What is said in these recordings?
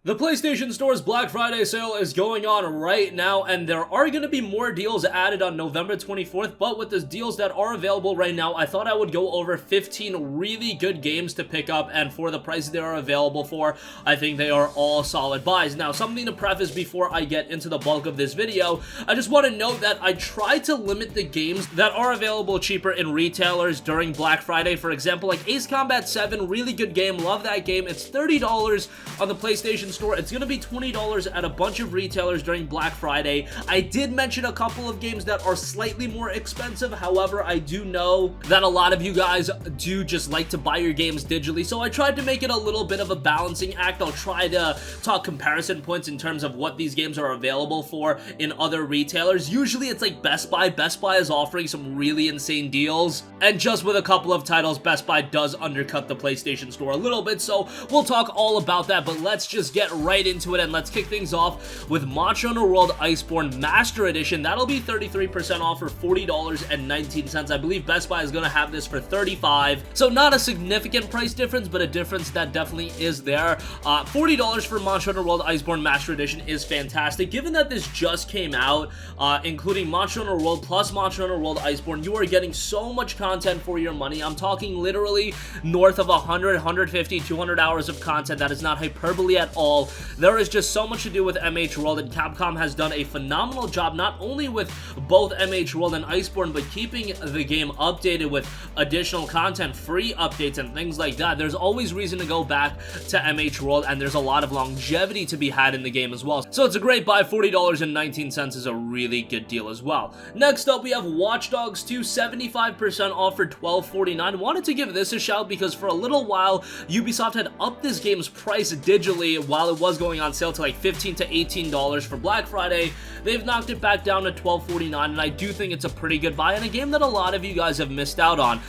The PlayStation Store's Black Friday sale is going on right now, and there are going to be more deals added on November 24th, but with the deals that are available right now, I thought I would go over 15 really good games to pick up, and for the price they are available for, I think they are all solid buys. Now, something to preface before I get into the bulk of this video, I just want to note that I try to limit the games that are available cheaper in retailers during Black Friday. For example, like Ace Combat 7, really good game, love that game. It's $30 on the PlayStation Store. It's gonna be $20 at a bunch of retailers during Black Friday. I did mention a couple of games that are slightly more expensive. However, I do know that a lot of you guys do just like to buy your games digitally, so I tried to make it a little bit of a balancing act. I'll try to talk comparison points in terms of what these games are available for in other retailers. Usually it's like Best Buy. Best Buy is offering some really insane deals, and just with a couple of titles, Best Buy does undercut the PlayStation Store a little bit, so we'll talk all about that. But let's just get right into it, and let's kick things off with Monster Hunter World Iceborne Master Edition. That'll be 33% off for $40.19. I believe Best Buy is going to have this for $35, so not a significant price difference, but a difference that definitely is there. $40 for Monster Hunter World Iceborne Master Edition is fantastic. Given that this just came out, including Monster Hunter World plus Monster Hunter World Iceborne, you are getting so much content for your money. I'm talking literally north of 100, 150, 200 hours of content. That is not hyperbole at all. There is just so much to do with MH World, and Capcom has done a phenomenal job not only with both MH World and Iceborne, but keeping the game updated with additional content, free updates, and things like that. There's always reason to go back to MH World, and there's a lot of longevity to be had in the game as well. So it's a great buy. $40.19 is a really good deal as well. Next up, we have Watch Dogs 2, 75% off for $12.49. Wanted to give this a shout because for a little while, Ubisoft had upped this game's price digitally while it was going on sale to like $15 to $18 for Black Friday. They've knocked it back down to $12.49, and I do think it's a pretty good buy, and a game that a lot of you guys have missed out on.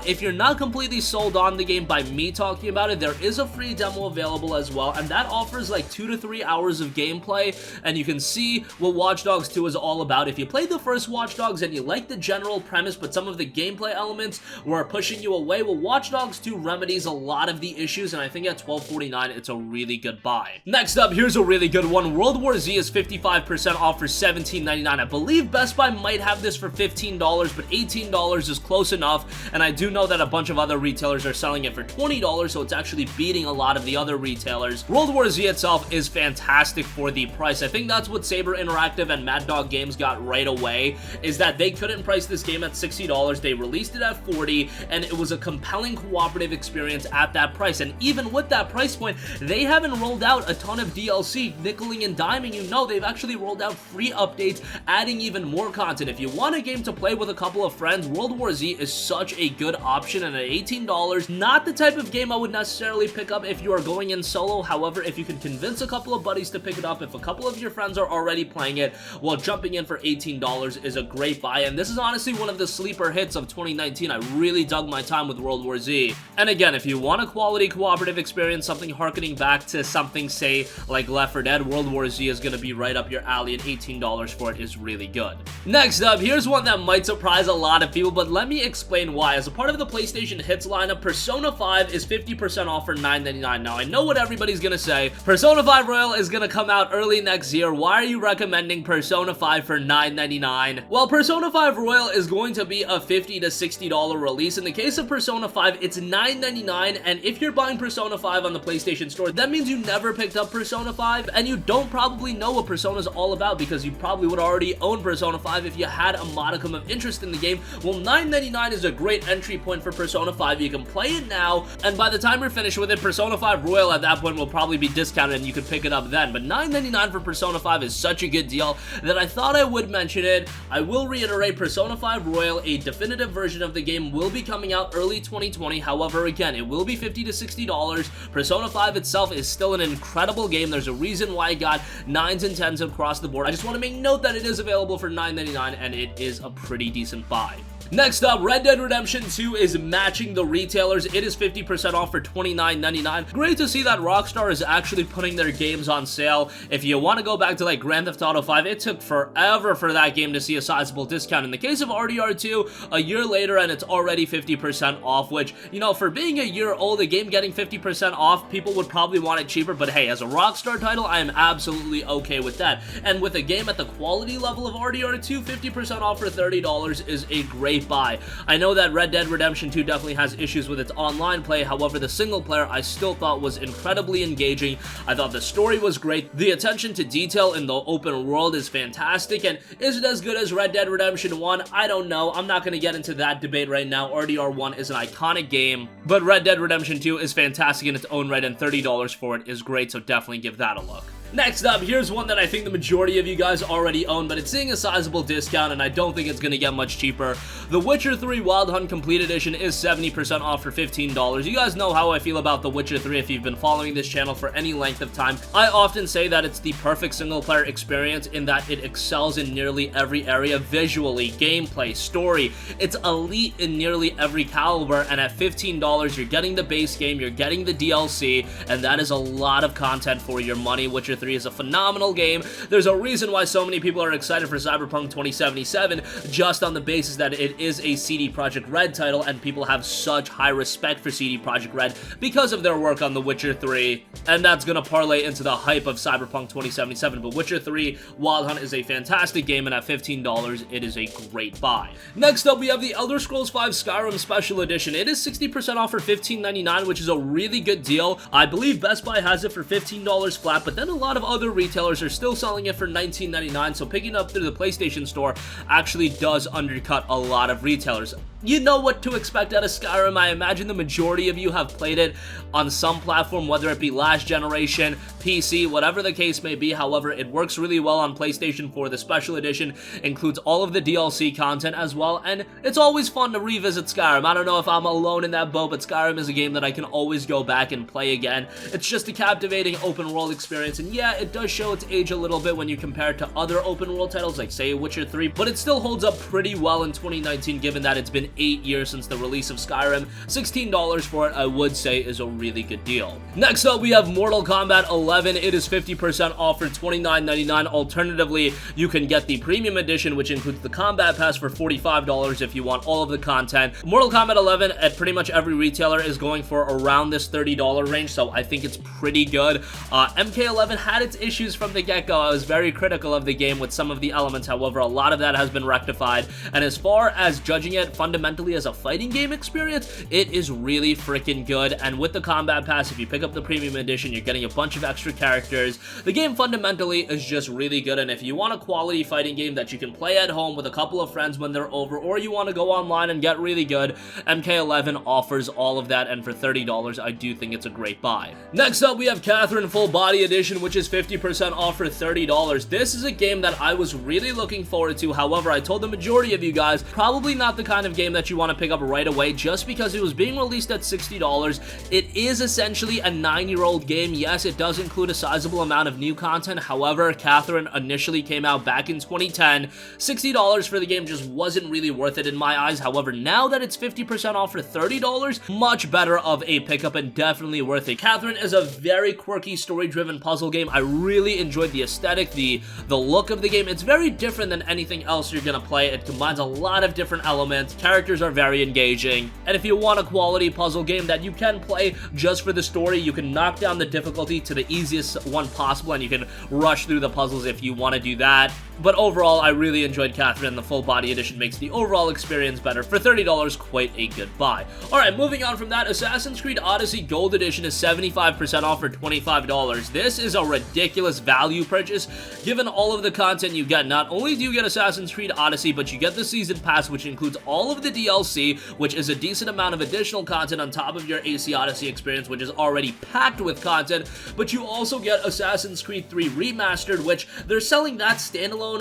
If you're not completely sold on the game by me talking about it, there is a free demo available as well, and that offers like 2 to 3 hours of gameplay, and you can see what Watch Dogs 2 is all about. If you played the first Watch Dogs and you like the general premise, but some of the gameplay elements were pushing you away, well, Watch Dogs 2 remedies a lot of the issues, and I think at $12.49, it's a really good buy. Next up, here's a really good one. World War Z is 55% off for $17.99. I believe Best Buy might have this for $15, but $18 is close enough, and I do know that a bunch of other retailers are selling it for $20, so it's actually beating a lot of the other retailers. World War Z itself is fantastic for the price. I think that's what Saber Interactive and Mad Dog Games got right away, is that they couldn't price this game at $60. They released it at $40, and it was a compelling cooperative experience at that price. And even with that price point, they haven't rolled out a ton of DLC, nickeling and diming you. No, they've actually rolled out free updates, adding even more content. If you want a game to play with a couple of friends, World War Z is such a good option, and at $18, not the type of game I would necessarily pick up if you are going in solo. However, if you can convince a couple of buddies to pick it up, if a couple of your friends are already playing it, well, jumping in for $18 is a great buy, and this is honestly one of the sleeper hits of 2019. I really dug my time with World War Z. And again, if you want a quality cooperative experience, something harkening back to something, say, like Left 4 Dead, World War Z is going to be right up your alley, and $18 for it is really good. Next up, here's one that might surprise a lot of people, but let me explain why. As a part of the PlayStation Hits lineup, Persona 5 is 50% off for $9.99. Now, I know what everybody's going to say. Persona 5 Royal is going to come out early next year. Why are you recommending Persona 5 for $9.99? Well, Persona 5 Royal is going to be a $50 to $60 release. In the case of Persona 5, it's $9.99, and if you're buying Persona 5 on the PlayStation Store, that means you never picked up Persona 5, and you don't probably know what Persona is all about, because you probably would already own Persona 5 if you had a modicum of interest in the game. Well, $9.99 is a great entry point for Persona 5. You can play it now, and by the time you're finished with it, Persona 5 Royal at that point will probably be discounted, and you can pick it up then. But $9.99 for Persona 5 is such a good deal that I thought I would mention it. I will reiterate, Persona 5 Royal, a definitive version of the game, will be coming out early 2020. However, again, it will be $50 to $60. Persona 5 itself is still an incredible game. There's a reason why it got 9s and 10s across the board. I just want to make note that it is available for $9.99, and it is a pretty decent buy. Next up, Red Dead Redemption 2 is matching the retailers. It is 50% off for $29.99. Great to see that Rockstar is actually putting their games on sale. If you want to go back to like Grand Theft Auto 5, it took forever for that game to see a sizable discount. In the case of RDR2, a year later and it's already 50% off, which, you know, for being a year old, a game getting 50% off, people would probably want it cheaper, but hey, as a Rockstar title, I am absolutely okay with that. And with a game at the quality level of RDR2, 50% off for $30 is a great buy. I know that Red Dead Redemption 2 definitely has issues with its online play, however, the single player I still thought was incredibly engaging. I thought the story was great, the attention to detail in the open world is fantastic, and is it as good as Red Dead Redemption 1? I don't know. I'm not going to get into that debate right now. RDR1 is an iconic game, but Red Dead Redemption 2 is fantastic in its own right, and $30 for it is great, so definitely give that a look. Next up, here's one that I think the majority of you guys already own, but it's seeing a sizable discount, and I don't think it's going to get much cheaper. The Witcher 3 Wild Hunt Complete Edition is 70% off for $15. You guys know how I feel about The Witcher 3 if you've been following this channel for any length of time. I often say that it's the perfect single-player experience in that it excels in nearly every area, visually, gameplay, story. It's elite in nearly every caliber, and at $15, you're getting the base game, you're getting the DLC, and that is a lot of content for your money. Witcher 3 is a phenomenal game. There's a reason why so many people are excited for Cyberpunk 2077, just on the basis that it is a CD Projekt Red title, and people have such high respect for CD Projekt Red because of their work on The Witcher 3, and that's gonna parlay into the hype of Cyberpunk 2077. But Witcher 3 Wild Hunt is a fantastic game, and at $15, it is a great buy. Next up, we have the Elder Scrolls V Skyrim Special Edition. It is 60% off for $15.99, which is a really good deal. I believe Best Buy has it for $15 flat, but then a lot of other retailers are still selling it for $19.99, so picking up through the PlayStation Store actually does undercut a lot of retailers. You know what to expect out of Skyrim. I imagine the majority of you have played it on some platform, whether it be last generation, PC, whatever the case may be. However, it works really well on PlayStation 4. The special edition includes all of the DLC content as well, and it's always fun to revisit Skyrim. I don't know if I'm alone in that boat, but Skyrim is a game that I can always go back and play again. It's just a captivating open world experience, and yeah, it does show its age a little bit when you compare it to other open world titles like, say, Witcher 3, but it still holds up pretty well in 2019, given that it's been 8 years since the release of Skyrim. $16 for it, I would say, is a really good deal. Next up, we have Mortal Kombat 11. It is 50% off for $29.99. Alternatively, you can get the Premium Edition, which includes the Combat Pass, for $45 if you want all of the content. Mortal Kombat 11 at pretty much every retailer is going for around this $30 range, so I think it's pretty good. MK11 had its issues from the get-go. I was very critical of the game with some of the elements, however, a lot of that has been rectified, and as far as judging it fundamentally as a fighting game experience, it is really freaking good. And with the Combat Pass, if you pick up the Premium Edition, you're getting a bunch of extra characters. The game fundamentally is just really good, and if you want a quality fighting game that you can play at home with a couple of friends when they're over, or you want to go online and get really good, MK11 offers all of that, and for $30, I do think it's a great buy. Next up, we have Catherine Full Body Edition, which is 50% off for $30. This is a game that I was really looking forward to. However, I told the majority of you guys, probably not the kind of game that you want to pick up right away just because it was being released at $60. It is essentially a 9-year-old game. Yes, it does include a sizable amount of new content. However, Catherine initially came out back in 2010. $60 for the game just wasn't really worth it in my eyes. However, now that it's 50% off for $30, much better of a pickup and definitely worth it. Catherine is a very quirky, story-driven puzzle game. I really enjoyed the aesthetic, the look of the game. It's very different than anything else you're gonna play. It combines a lot of different elements. Characters are very engaging, and if you want a quality puzzle game that you can play just for the story, you can knock down the difficulty to the easiest one possible, and you can rush through the puzzles if you want to do that. But overall, I really enjoyed Catherine. The Full Body Edition makes the overall experience better. For $30, quite a good buy. Alright, moving on from that, Assassin's Creed Odyssey Gold Edition is 75% off for $25. This is a ridiculous value purchase, given all of the content you get. Not only do you get Assassin's Creed Odyssey, but you get the Season Pass, which includes all of the DLC, which is a decent amount of additional content on top of your AC Odyssey experience, which is already packed with content, but you also get Assassin's Creed 3 Remastered, which they're selling that standalone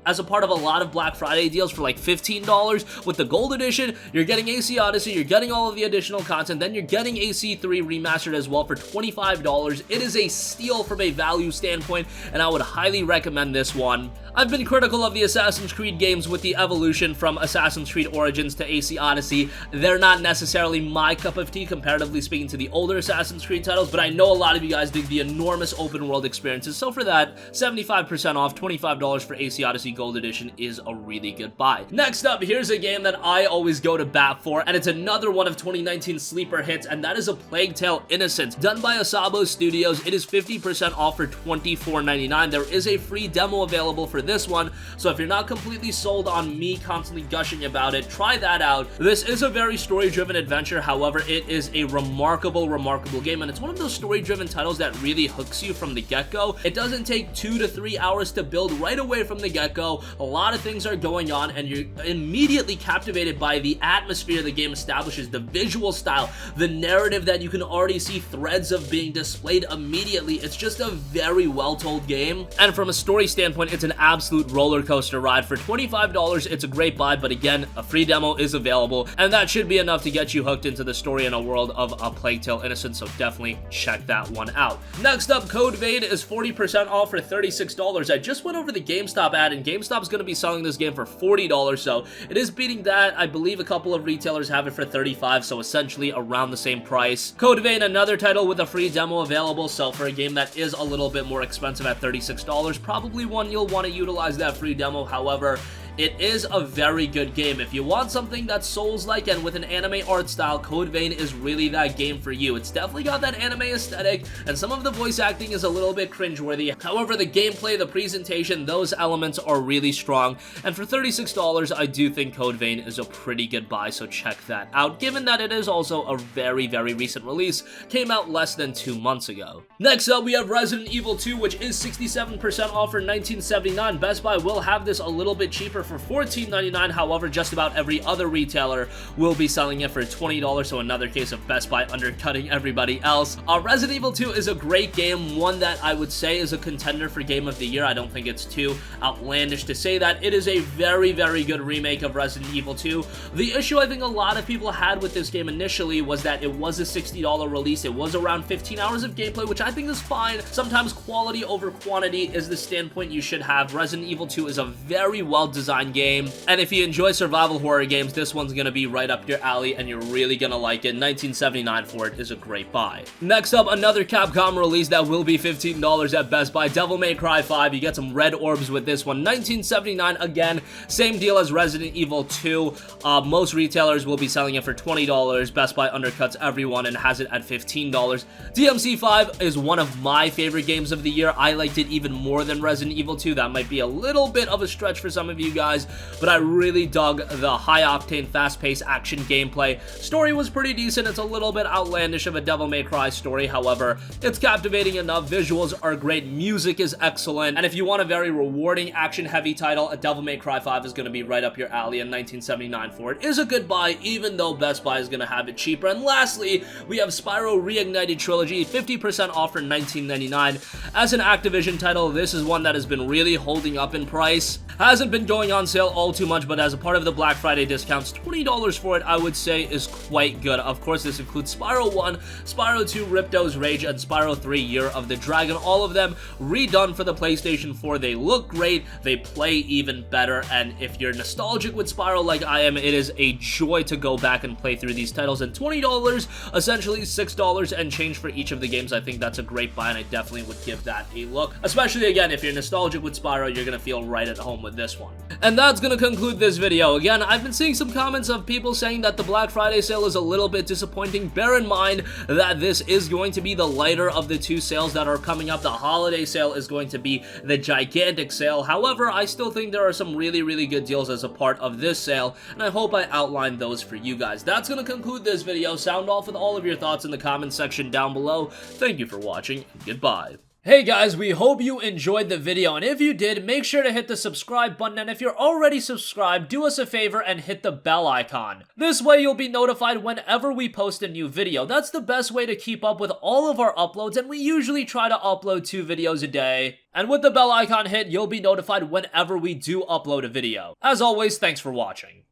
as a part of a lot of Black Friday deals for like $15. With the Gold Edition, you're getting AC Odyssey, you're getting all of the additional content, then you're getting AC3 Remastered as well for $25. It is a steal from a value standpoint, and I would highly recommend this one. I've been critical of the Assassin's Creed games with the evolution from Assassin's Creed Origins to AC Odyssey. They're not necessarily my cup of tea, comparatively speaking, to the older Assassin's Creed titles, but I know a lot of you guys dig the enormous open world experiences, so for that, 75% off, $25 for AC Odyssey Gold Edition is a really good buy. Next up, here's a game that I always go to bat for, and it's another one of 2019 sleeper hits, and that is A Plague Tale: Innocence. Done by Asabo Studios, it is 50% off for $24.99. There is a free demo available for this one, so if you're not completely sold on me constantly gushing about it, try that out. This is a very story-driven adventure, however, it is a remarkable game, and it's one of those story-driven titles that really hooks you from the get-go. It doesn't take 2 to 3 hours to build right away from the get-go. A lot of things are going on, and you're immediately captivated by the atmosphere the game establishes, the visual style, the narrative that you can already see threads of being displayed immediately. It's just a very well-told game, and from a story standpoint, it's an absolute roller coaster ride. For $25, it's a great buy, but again, a free demo is available, and that should be enough to get you hooked into the story and a world of A Plague Tale: Innocence, so definitely check that one out. Next up, Code Vein is 40% off for $36. I just went over the GameStop ad, and GameStop's going to be selling this game for $40, so it is beating that. I believe a couple of retailers have it for $35, so essentially around the same price. Code Vein, another title with a free demo available, so for a game that is a little bit more expensive at $36, probably one you'll want to utilize that free demo. However, it is a very good game. If you want something that's Souls-like and with an anime art style, Code Vein is really that game for you. It's definitely got that anime aesthetic, and some of the voice acting is a little bit cringeworthy. However, the gameplay, the presentation, those elements are really strong, and for $36, I do think Code Vein is a pretty good buy, so check that out, given that it is also a very recent release, came out less than 2 months ago. Next up, we have Resident Evil 2, which is 67% off for $19.79. Best Buy will have this a little bit cheaper for $14.99. However, just about every other retailer will be selling it for $20, so another case of Best Buy undercutting everybody else. Resident Evil 2 is a great game, one that I would say is a contender for Game of the Year. I don't think it's too outlandish to say that. It is a very good remake of Resident Evil 2. The issue I think a lot of people had with this game initially was that it was a $60 release. It was around 15 hours of gameplay, which I think is fine. Sometimes quality over quantity is the standpoint you should have. Resident Evil 2 is a very well-designed game, and if you enjoy survival horror games, this one's gonna be right up your alley, and you're really gonna like it. $19.79 for it is a great buy. Next up, another Capcom release that will be $15 at Best Buy, Devil May Cry 5. You get some red orbs with this one. $19.79, again, same deal as Resident Evil 2. Most retailers will be selling it for $20. Best Buy undercuts everyone and has it at $15. DMC5 is one of my favorite games of the year. I liked it even more than Resident Evil 2. That might be a little bit of a stretch for some of you guys, but I really dug the high-octane, fast-paced action gameplay. Story was pretty decent. It's a little bit outlandish of a Devil May Cry story, however, it's captivating enough. Visuals are great, music is excellent, and if you want a very rewarding, action-heavy title, a Devil May Cry 5 is going to be right up your alley, and $19.79 for it is a good buy, even though Best Buy is going to have it cheaper. And lastly, we have Spyro Reignited Trilogy, 50% off for $19.99. As an Activision title, this is one that has been really holding up in price. Hasn't been going on sale all too much, but as a part of the Black Friday discounts, $20 for it, I would say, is quite good. Of course, this includes Spyro 1, Spyro 2, Ripto's Rage, and Spyro 3, Year of the Dragon. All of them redone for the PlayStation 4. They look great, they play even better, and if you're nostalgic with Spyro like I am, it is a joy to go back and play through these titles. And $20, essentially $6 and change for each of the games. I think that's a great buy, and I definitely would give that a look. Especially, again, if you're nostalgic with Spyro, you're gonna feel right at home with this one. And that's gonna conclude this video. Again, I've been seeing some comments of people saying that the Black Friday sale is a little bit disappointing. Bear in mind that this is going to be the lighter of the two sales that are coming up. The holiday sale is going to be the gigantic sale. However, I still think there are some really good deals as a part of this sale, and I hope I outlined those for you guys. That's gonna conclude this video. Sound off with all of your thoughts in the comments section down below. Thank you for watching, and goodbye. Hey guys, we hope you enjoyed the video, and if you did, make sure to hit the subscribe button, and if you're already subscribed, do us a favor and hit the bell icon. This way you'll be notified whenever we post a new video. That's the best way to keep up with all of our uploads, and we usually try to upload 2 videos a day. And with the bell icon hit, you'll be notified whenever we do upload a video. As always, thanks for watching.